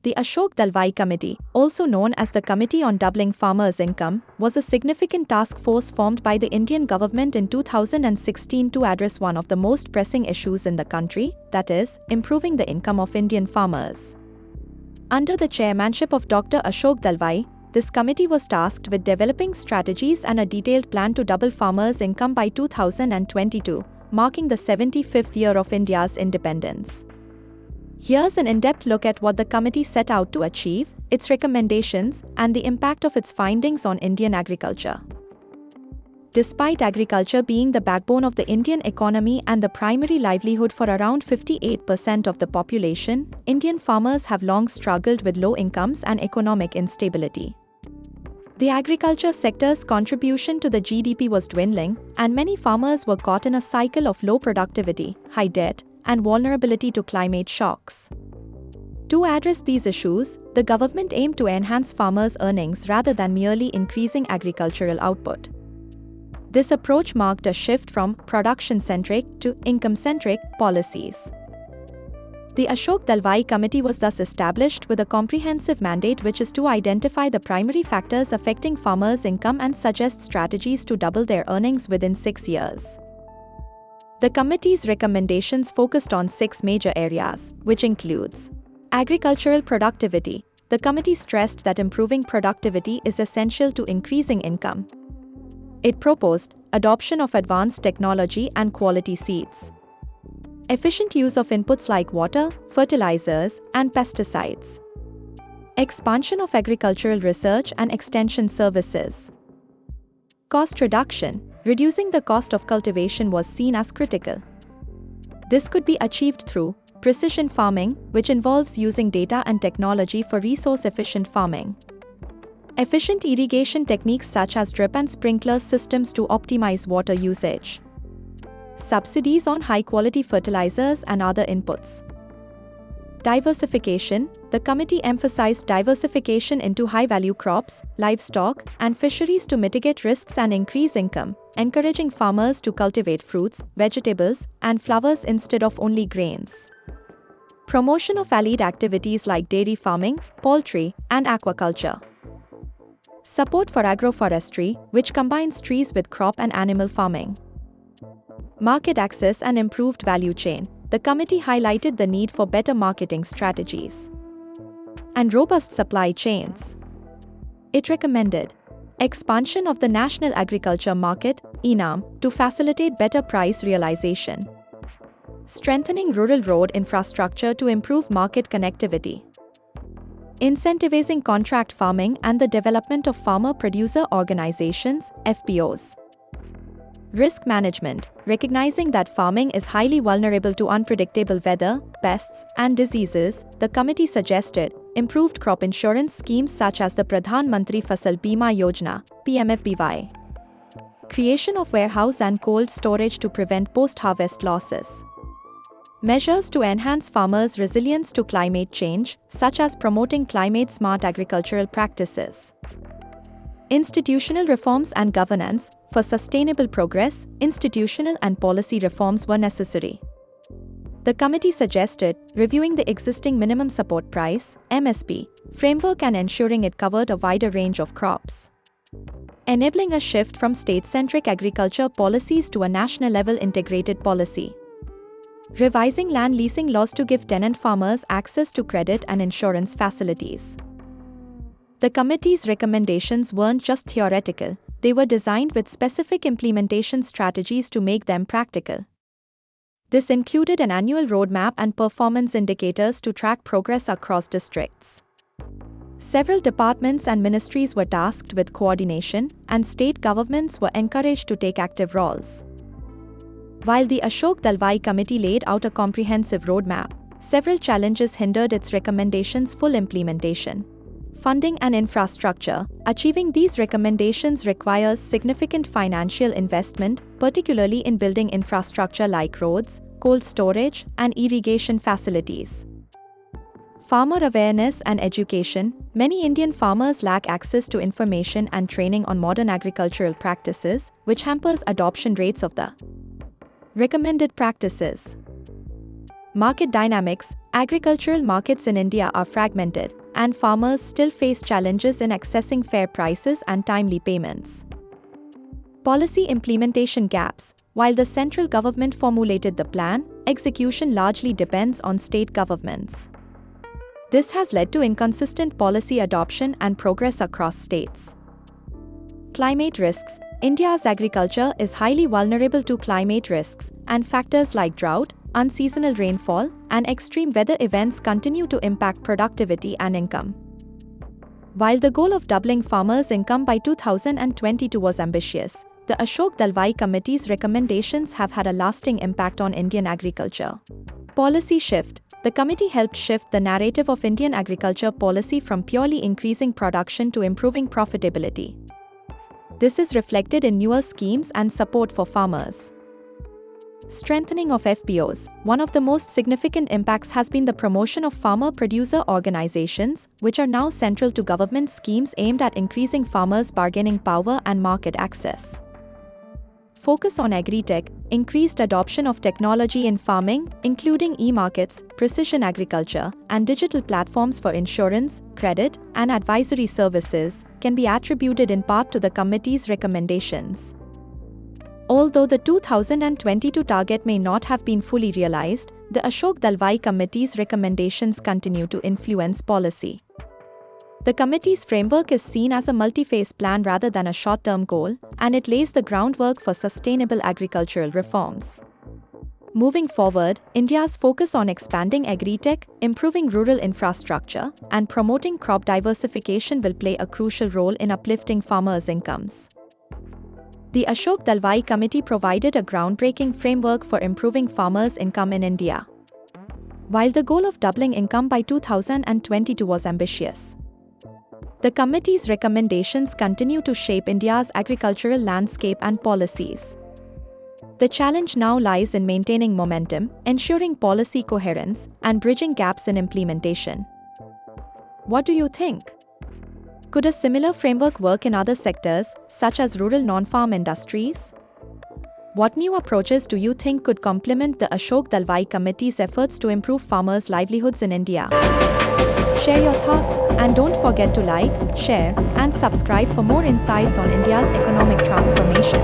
The Ashok Dalwai Committee, also known as the Committee on Doubling Farmers' Income, was a significant task force formed by the Indian government in 2016 to address one of the most pressing issues in the country, that is, improving the income of Indian farmers. Under the chairmanship of Dr. Ashok Dalwai, this committee was tasked with developing strategies and a detailed plan to double farmers' income by 2022, marking the 75th year of India's independence. Here's an in-depth look at what the committee set out to achieve, its recommendations, and the impact of its findings on Indian agriculture. Despite agriculture being the backbone of the Indian economy and the primary livelihood for around 58% of the population, Indian farmers have long struggled with low incomes and economic instability. The agriculture sector's contribution to the GDP was dwindling, and many farmers were caught in a cycle of low productivity, high debt, and vulnerability to climate shocks. To address these issues, the government aimed to enhance farmers' earnings rather than merely increasing agricultural output. This approach marked a shift from production-centric to income-centric policies. The Ashok Dalwai Committee was thus established with a comprehensive mandate, which is to identify the primary factors affecting farmers' income and suggest strategies to double their earnings within 6 years. The committee's recommendations focused on 6 major areas, which includes agricultural productivity. The committee stressed that improving productivity is essential to increasing income. It proposed adoption of advanced technology and quality seeds, efficient use of inputs like water, fertilizers, and pesticides, expansion of agricultural research and extension services. Cost reduction. Reducing the cost of cultivation was seen as critical. This could be achieved through precision farming, which involves using data and technology for resource-efficient farming, efficient irrigation techniques such as drip and sprinkler systems to optimize water usage, subsidies on high-quality fertilizers and other inputs. Diversification. The committee emphasized diversification into high-value crops, livestock, and fisheries to mitigate risks and increase income, encouraging farmers to cultivate fruits, vegetables, and flowers instead of only grains. Promotion of allied activities like dairy farming, poultry, and aquaculture. Support for agroforestry, which combines trees with crop and animal farming. Market access and improved value chain. The committee highlighted the need for better marketing strategies and robust supply chains. It recommended expansion of the National Agriculture Market (ENAM) to facilitate better price realization, strengthening rural road infrastructure to improve market connectivity, incentivizing contract farming and the development of farmer-producer organizations (FPOs). Risk management. Recognizing that farming is highly vulnerable to unpredictable weather, pests, and diseases, the committee suggested improved crop insurance schemes such as the Pradhan Mantri Fasal Bima Yojana (PMFBY), creation of warehouse and cold storage to prevent post-harvest losses, measures to enhance farmers' resilience to climate change, such as promoting climate-smart agricultural practices. Institutional reforms and governance. For sustainable progress, institutional and policy reforms were necessary. The committee suggested reviewing the existing minimum support price (MSP) framework and ensuring it covered a wider range of crops, enabling a shift from state-centric agriculture policies to a national-level integrated policy, revising land leasing laws to give tenant farmers access to credit and insurance facilities. The committee's recommendations weren't just theoretical, they were designed with specific implementation strategies to make them practical. This included an annual roadmap and performance indicators to track progress across districts. Several departments and ministries were tasked with coordination, and state governments were encouraged to take active roles. While the Ashok Dalwai Committee laid out a comprehensive roadmap, several challenges hindered its recommendations' full implementation. Funding and infrastructure. Achieving these recommendations requires significant financial investment, particularly in building infrastructure like roads, cold storage, and irrigation facilities. Farmer awareness and education. Many Indian farmers lack access to information and training on modern agricultural practices, which hampers adoption rates of the recommended practices. Market dynamics: agricultural markets in India are fragmented, and farmers still face challenges in accessing fair prices and timely payments. Policy implementation gaps: while the central government formulated the plan, execution largely depends on state governments. This has led to inconsistent policy adoption and progress across states. Climate risks: India's agriculture is highly vulnerable to climate risks, and factors like drought, unseasonal rainfall, and extreme weather events continue to impact productivity and income. While the goal of doubling farmers' income by 2022 was ambitious, the Ashok Dalwai Committee's recommendations have had a lasting impact on Indian agriculture. Policy shift: the committee helped shift the narrative of Indian agriculture policy from purely increasing production to improving profitability. This is reflected in newer schemes and support for farmers. Strengthening of FPOs: one of the most significant impacts has been the promotion of farmer-producer organizations, which are now central to government schemes aimed at increasing farmers' bargaining power and market access. Focus on agri-tech: increased adoption of technology in farming, including e-markets, precision agriculture, and digital platforms for insurance, credit, and advisory services, can be attributed in part to the committee's recommendations. Although the 2022 target may not have been fully realized, the Ashok Dalwai Committee's recommendations continue to influence policy. The committee's framework is seen as a multi-phase plan rather than a short-term goal, and it lays the groundwork for sustainable agricultural reforms. Moving forward, India's focus on expanding agri-tech, improving rural infrastructure, and promoting crop diversification will play a crucial role in uplifting farmers' incomes. The Ashok Dalwai Committee provided a groundbreaking framework for improving farmers' income in India. While the goal of doubling income by 2022 was ambitious, the committee's recommendations continue to shape India's agricultural landscape and policies. The challenge now lies in maintaining momentum, ensuring policy coherence, and bridging gaps in implementation. What do you think? Could a similar framework work in other sectors, such as rural non-farm industries? What new approaches do you think could complement the Ashok Dalwai Committee's efforts to improve farmers' livelihoods in India? Share your thoughts, and don't forget to like, share, and subscribe for more insights on India's economic transformation.